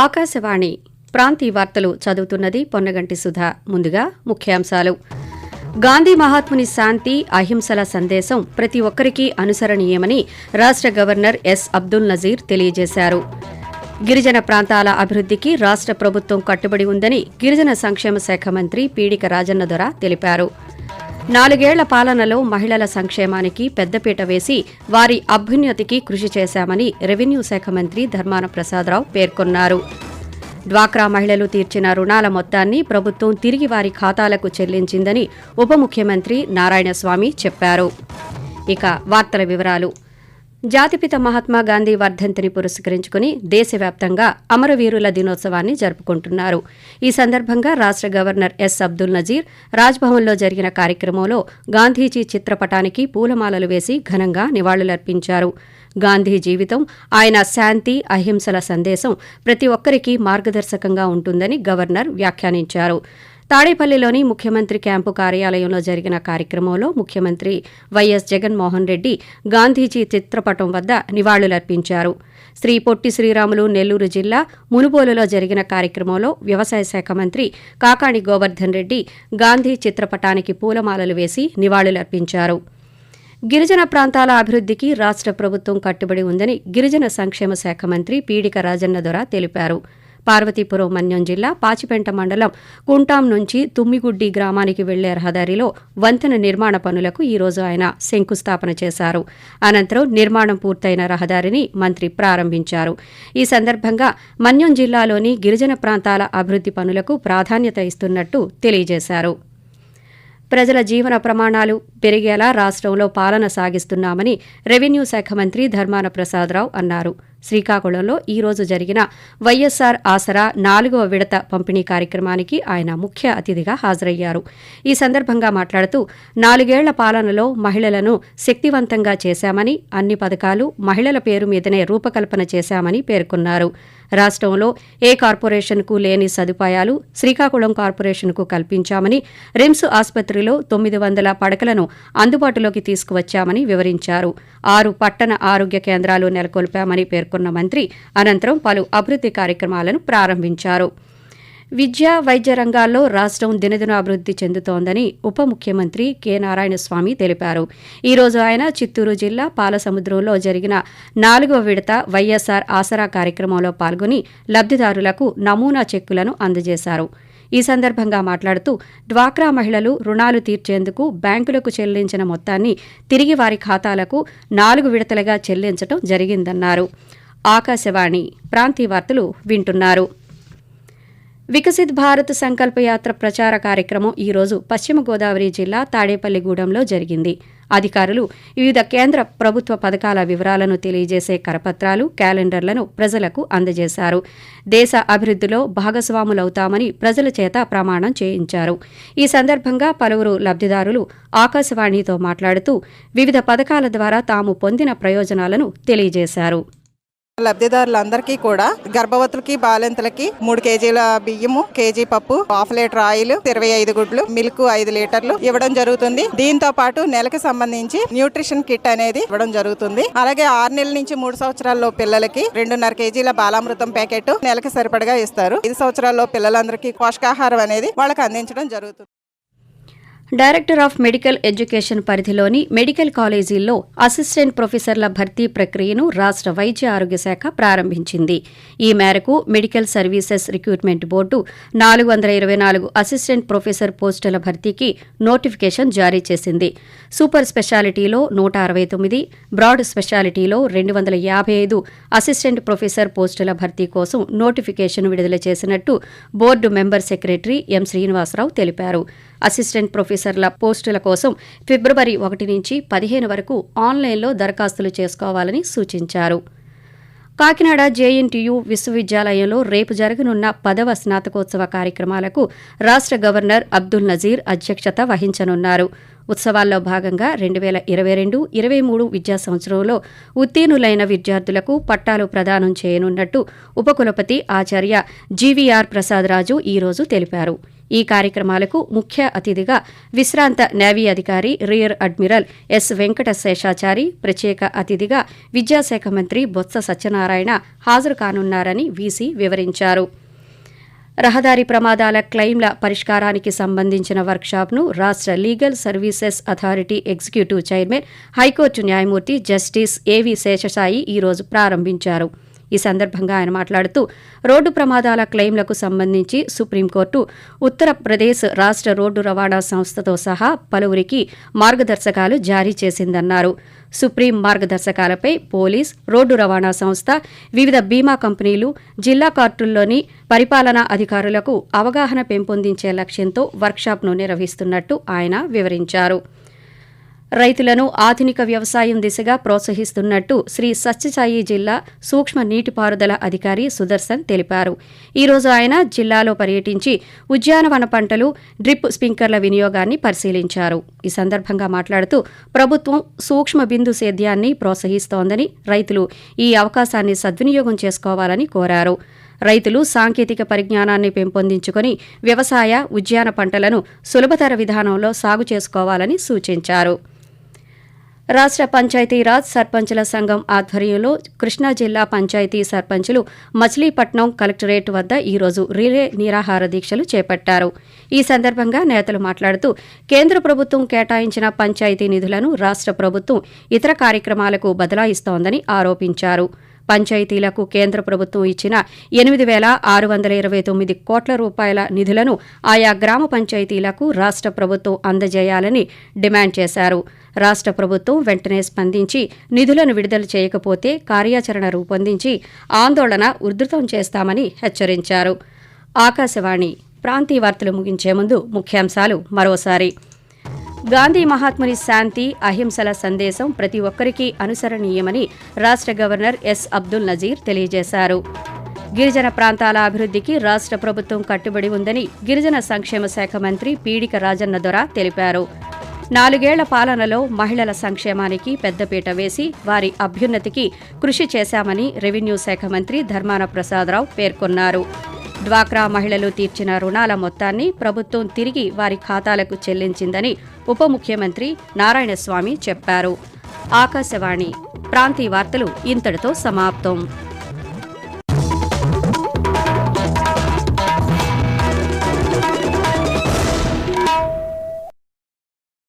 ఆకాశవాణి ప్రాంతీయ వార్తలు చదువుతున్నది పొన్నగంటి సుధా. ముందుగా ముఖ్యాంశాలు. గాంధీ మహాత్ముని శాంతి అహింసల సందేశం ప్రతి ఒక్కరికీ అనుసరణీయమని రాష్ట్ర గవర్నర్ ఎస్ అబ్దుల్ నజీర్ తెలియజేశారు. గిరిజన ప్రాంతాల అభివృద్ధికి రాష్ట్ర ప్రభుత్వం కట్టుబడి ఉందని గిరిజన సంక్షేమ శాఖ మంత్రి పీడిక రాజన్న దొర తెలిపారు. 4 ఏళ్ల పాలనలో మహిళల సంక్షేమానికి పెద్దపీట వేసి వారి అభ్యున్నతికి కృషి చేశామని రెవెన్యూ శాఖ మంత్రి ధర్మాన ప్రసాదరావు పేర్కొన్నారు. డ్వాక్రా మహిళలు తీర్చిన రుణాల మొత్తాన్ని ప్రభుత్వం తిరిగి వారి ఖాతాలకు చెల్లించిందని ఉప ముఖ్యమంత్రి నారాయణస్వామి చెప్పారు. ఇక వార్తల వివరాలు. జాతిపిత మహాత్మా గాంధీ వర్ధంతిని పురస్కరించుకుని దేశవ్యాప్తంగా అమరవీరుల దినోత్సవాన్ని జరుపుకుంటున్నారు. ఈ సందర్భంగా రాష్ట్ర గవర్నర్ ఎస్ అబ్దుల్ నజీర్ రాజ్భవన్లో జరిగిన కార్యక్రమంలో గాంధీజీ చిత్రపటానికి పూలమాలలు వేసి ఘనంగా నివాళులర్పించారు. గాంధీ జీవితం, ఆయన శాంతి అహింసల సందేశం ప్రతి ఒక్కరికీ మార్గదర్శకంగా ఉంటుందని గవర్నర్ వ్యాఖ్యానించారు. తాడేపల్లిలోని ముఖ్యమంత్రి క్యాంపు కార్యాలయంలో జరిగిన కార్యక్రమంలో ముఖ్యమంత్రి వైఎస్ జగన్మోహన్ రెడ్డి గాంధీజీ చిత్రపటం వద్ద నివాళులర్పించారు. శ్రీ పొట్టి శ్రీరాములు నెల్లూరు జిల్లా మునుబోలులో జరిగిన కార్యక్రమంలో వ్యవసాయ శాఖ మంత్రి కాకాణి గోవర్ధన్ రెడ్డి గాంధీ చిత్రపటానికి పూలమాలలు వేసి నివాళులర్పించారు. గిరిజన ప్రాంతాల అభివృద్ధికి రాష్ట్ర ప్రభుత్వం కట్టుబడి ఉందని గిరిజన సంక్షేమ శాఖ మంత్రి పీడిక రాజన్న దొర తెలిపారు. పార్వతీపురం మన్యం జిల్లా పాచిపెంట మండలం కుంటాం నుంచి తుమ్మిగుడ్డి గ్రామానికి వెళ్లే రహదారిలో వంతెన నిర్మాణ పనులకు ఈ రోజు ఆయన శంకుస్థాపన చేశారు. అనంతరం నిర్మాణం పూర్తయిన రహదారిని మంత్రి ప్రారంభించారు. ఈ సందర్భంగా మన్యం జిల్లాలోని గిరిజన ప్రాంతాల అభివృద్ది పనులకు ప్రాధాన్యత ఇస్తున్నట్టు తెలియజేశారు. ప్రజల జీవన ప్రమాణాలు పెరిగేలా రాష్ట్రంలో పాలన సాగిస్తున్నామని రెవెన్యూ శాఖ మంత్రి ధర్మాన ప్రసాదరావు అన్నారు. శ్రీకాకుళంలో ఈ రోజు జరిగిన వైఎస్సార్ ఆసరా 4వ విడత పంపిణీ కార్యక్రమానికి ఆయన ముఖ్య అతిథిగా హాజరయ్యారు. ఈ సందర్భంగా మాట్లాడుతూ 4 ఏళ్ల పాలనలో మహిళలను శక్తివంతంగా చేశామని, అన్ని పథకాలు మహిళల పేరు మీదనే రూపకల్పన చేశామని పేర్కొన్నారు. రాష్ట్రంలో ఏ కార్పొరేషన్కు లేని సదుపాయాలు శ్రీకాకుళం కార్పొరేషన్కు కల్పించామని, రిమ్స్ ఆసుపత్రిలో 900 పడకలను అందుబాటులోకి తీసుకువచ్చామని వివరించారు. 6 పట్టణ ఆరోగ్య కేంద్రాలు నెలకొల్పామని పేర్కొన్న మంత్రి అనంతరం పలు అభివృద్ది కార్యక్రమాలను ప్రారంభించారు. విద్య, వైద్య రంగాల్లో రాష్ట్రం దినదిన అభివృద్ది చెందుతోందని ఉప ముఖ్యమంత్రి కె నారాయణస్వామి తెలిపారు. ఈ రోజు ఆయన చిత్తూరు జిల్లా పాలసముద్రంలో జరిగిన 4వ విడత వైఎస్సార్ ఆసరా కార్యక్రమంలో పాల్గొని లబ్దిదారులకు నమూనా చెక్కులను అందజేశారు. ఈ సందర్భంగా మాట్లాడుతూ డ్వాక్రా మహిళలు రుణాలు తీర్చేందుకు బ్యాంకులకు చెల్లించిన మొత్తాన్ని తిరిగి వారి ఖాతాలకు 4 విడతలుగా చెల్లించడం జరిగిందన్నారు. ఆకాశవాణి ప్రాంతీయ వార్తలు వింటున్నారు. వికసిత్ భారత్ సంకల్ప యాత్ర ప్రచార కార్యక్రమం ఈ రోజు పశ్చిమ గోదావరి జిల్లా తాడేపల్లిగూడెంలో జరిగింది. అధికారులు వివిధ కేంద్ర ప్రభుత్వ పథకాల వివరాలను తెలియజేసే కరపత్రాలు, క్యాలెండర్లను ప్రజలకు అందజేశారు. దేశ అభివృద్ధిలో భాగస్వాములవుతామని ప్రజల చేత ప్రమాణం చేయించారు. ఈ సందర్భంగా పలువురు లబ్దిదారులు ఆకాశవాణితో మాట్లాడుతూ వివిధ పథకాల ద్వారా తాము పొందిన ప్రయోజనాలను తెలియజేశారు. లబ్ధిదారులందరికీ కూడా గర్భవతులకి, బాలింతలకి 3 కేజీల బియ్యము, కేజీ పప్పు, 1/2 లీటర్ ఆయిల్, 25 గుడ్లు, మిల్క్ 5 లీటర్లు ఇవ్వడం జరుగుతుంది. దీంతో పాటు నెలకు సంబంధించి న్యూట్రిషన్ కిట్ అనేది ఇవ్వడం జరుగుతుంది. అలాగే 6 నెలల నుంచి 3 సంవత్సరాల్లో పిల్లలకి 2.5 కేజీల బాలామృతం ప్యాకెట్ నెలకు సరిపడగా ఇస్తారు. 5 సంవత్సరాల్లో పిల్లలందరికీ పోషకాహారం అనేది వాళ్ళకి అందించడం జరుగుతుంది. డైరెక్టర్ ఆఫ్ మెడికల్ ఎడ్యుకేషన్ పరిధిలోని మెడికల్ కాలేజీల్లో అసిస్టెంట్ ప్రొఫెసర్ల భర్తీ ప్రక్రియను రాష్ట్ర వైద్య ఆరోగ్య శాఖ ప్రారంభించింది. ఈ మేరకు medical services recruitment board 424 assistant professor పోస్టుల భర్తీకి నోటిఫికేషన్ జారీ చేసింది. సూపర్ స్పెషాలిటీలో 169, బ్రాడ్ స్పెషాలిటీలో 255 అసిస్టెంట్ ప్రొఫెసర్ పోస్టుల భర్తీ కోసం నోటిఫికేషన్ విడుదల చేసినట్టు board member secretary M Srinivasarao తెలిపారు. అసిస్టెంట్ ప్రొఫెసర్ల పోస్టుల కోసం ఫిబ్రవరి 1 నుంచి 15 వరకు ఆన్లైన్లో దరఖాస్తులు చేసుకోవాలని సూచించారు. కాకినాడ జేఎన్టీయూ విశ్వవిద్యాలయంలో రేపు జరగనున్న 10వ స్నాతకోత్సవ కార్యక్రమాలకు రాష్ట్ర గవర్నర్ అబ్దుల్ నజీర్ అధ్యక్షత వహించనున్నారు. ఉత్సవాల్లో భాగంగా 2022-23 విద్యా సంవత్సరంలో ఉత్తీర్ణులైన విద్యార్థులకు పట్టాలు ప్రదానం చేయనున్నట్టు ఉపకులపతి ఆచార్య జీవీఆర్ ప్రసాదరాజు ఈ రోజు తెలిపారు. ఈ కార్యక్రమాలకు ముఖ్య అతిథిగా విశ్రాంత నేవీ అధికారి rear admiral S Venkata Seshachari, ప్రత్యేక అతిథిగా విద్యాశాఖ మంత్రి బొత్స సత్యనారాయణ హాజరు కానున్నారని వీసీ వివరించారు. రహదారి ప్రమాదాల క్లెయిమ్ల పరిష్కారానికి సంబంధించిన వర్క్షాప్ను రాష్ట్ర legal services authority executive chairman, high court న్యాయమూర్తి జస్టిస్ ఏవి శేషసాయి ఈరోజు ప్రారంభించారు. ఈ సందర్భంగా ఆయన మాట్లాడుతూ రోడ్డు ప్రమాదాల క్లెయిమ్లకు సంబంధించి సుప్రీంకోర్టు ఉత్తరప్రదేశ్ రాష్ట్ర రోడ్డు రవాణా సంస్థతో సహా పలువురికి మార్గదర్శకాలు జారీ చేసిందన్నారు. సుప్రీం మార్గదర్శకాలపై పోలీస్, రోడ్డు రవాణా సంస్థ, వివిధ బీమా కంపెనీలు, జిల్లా కోర్టుల్లోని పరిపాలనా అధికారులకు అవగాహన పెంపొందించే లక్ష్యంతో వర్క్షాప్ను నిర్వహిస్తున్నట్టు ఆయన వివరించారు. రైతులను ఆధునిక వ్యవసాయం దిశగా ప్రోత్సహిస్తున్నట్టు శ్రీ సత్యసాయి జిల్లా సూక్ష్మ నీటిపారుదల అధికారి సుదర్శన్ తెలిపారు. ఈ రోజు ఆయన జిల్లాలో పర్యటించి ఉద్యానవన పంటలు, డ్రిప్ స్ప్రింక్లర్ల వినియోగాన్ని పరిశీలించారు. ఈ సందర్భంగా మాట్లాడుతూ ప్రభుత్వం సూక్ష్మ బిందు సేద్యాన్ని ప్రోత్సహిస్తోందని, రైతులు ఈ అవకాశాన్ని సద్వినియోగం చేసుకోవాలని కోరారు. రైతులు సాంకేతిక పరిజ్ఞానాన్ని పెంపొందించుకుని వ్యవసాయ, ఉద్యాన పంటలను సులభతర విధానంలో సాగు చేసుకోవాలని సూచించారు. రాష్ట్ర పంచాయతీరాజ్ సర్పంచుల సంఘం ఆధ్వర్యంలో కృష్ణా జిల్లా పంచాయతీ సర్పంచులు మచిలీపట్నం కలెక్టరేట్ వద్ద ఈరోజు రిలే నిరాహార దీక్షలు చేపట్టారు. ఈ సందర్భంగా నేతలు మాట్లాడుతూ కేంద్ర ప్రభుత్వం కేటాయించిన పంచాయతీ నిధులను రాష్ట్ర ప్రభుత్వం ఇతర కార్యక్రమాలకు బదలాయిస్తోందని ఆరోపించారు. పంచాయతీలకు కేంద్ర ప్రభుత్వం ఇచ్చిన 8,629 కోట్ల రూపాయల నిధులను ఆయా గ్రామ పంచాయతీలకు రాష్ట్ర ప్రభుత్వం అందజేయాలని డిమాండ్ చేశారు. రాష్ట్ర ప్రభుత్వం వెంటనే స్పందించి నిధులను విడుదల చేయకపోతే కార్యాచరణ రూపొందించి ఆందోళన ఉధృతం చేస్తామని హెచ్చరించారు. ఆకాశవాణి ప్రాంతీయ వార్తలు ముగించే ముందు ముఖ్యాంశాలు మరోసారి. గాంధీ మహాత్ముని శాంతి, అహింసల సందేశం ప్రతి ఒక్కరికీ అనుసరణీయమని రాష్ట్ర గవర్నర్ ఎస్ అబ్దుల్ నజీర్ తెలియజేశారు. గిరిజన ప్రాంతాల అభివృద్ధికి రాష్ట్ర ప్రభుత్వం కట్టుబడి ఉందని గిరిజన సంక్షేమ శాఖ మంత్రి పీడిక రాజన్న దొర తెలిపారు. 4 ఏళ్ల పాలనలో మహిళల సంక్షేమానికి పెద్దపీట వేసి వారి అభ్యున్నతికి కృషి చేశామని రెవెన్యూ శాఖ మంత్రి ధర్మాన ప్రసాదరావు పేర్కొన్నారు. డ్వాక్రా మహిళలు తీర్చిన రుణాల మొత్తాన్ని ప్రభుత్వం తిరిగి వారి ఖాతాలకు చెల్లించిందని ఉప ముఖ్యమంత్రి నారాయణస్వామి చెప్పారు. ఆకాశవాణి ప్రాంతీయ వార్తలు ఇంతటితో సమాప్తం.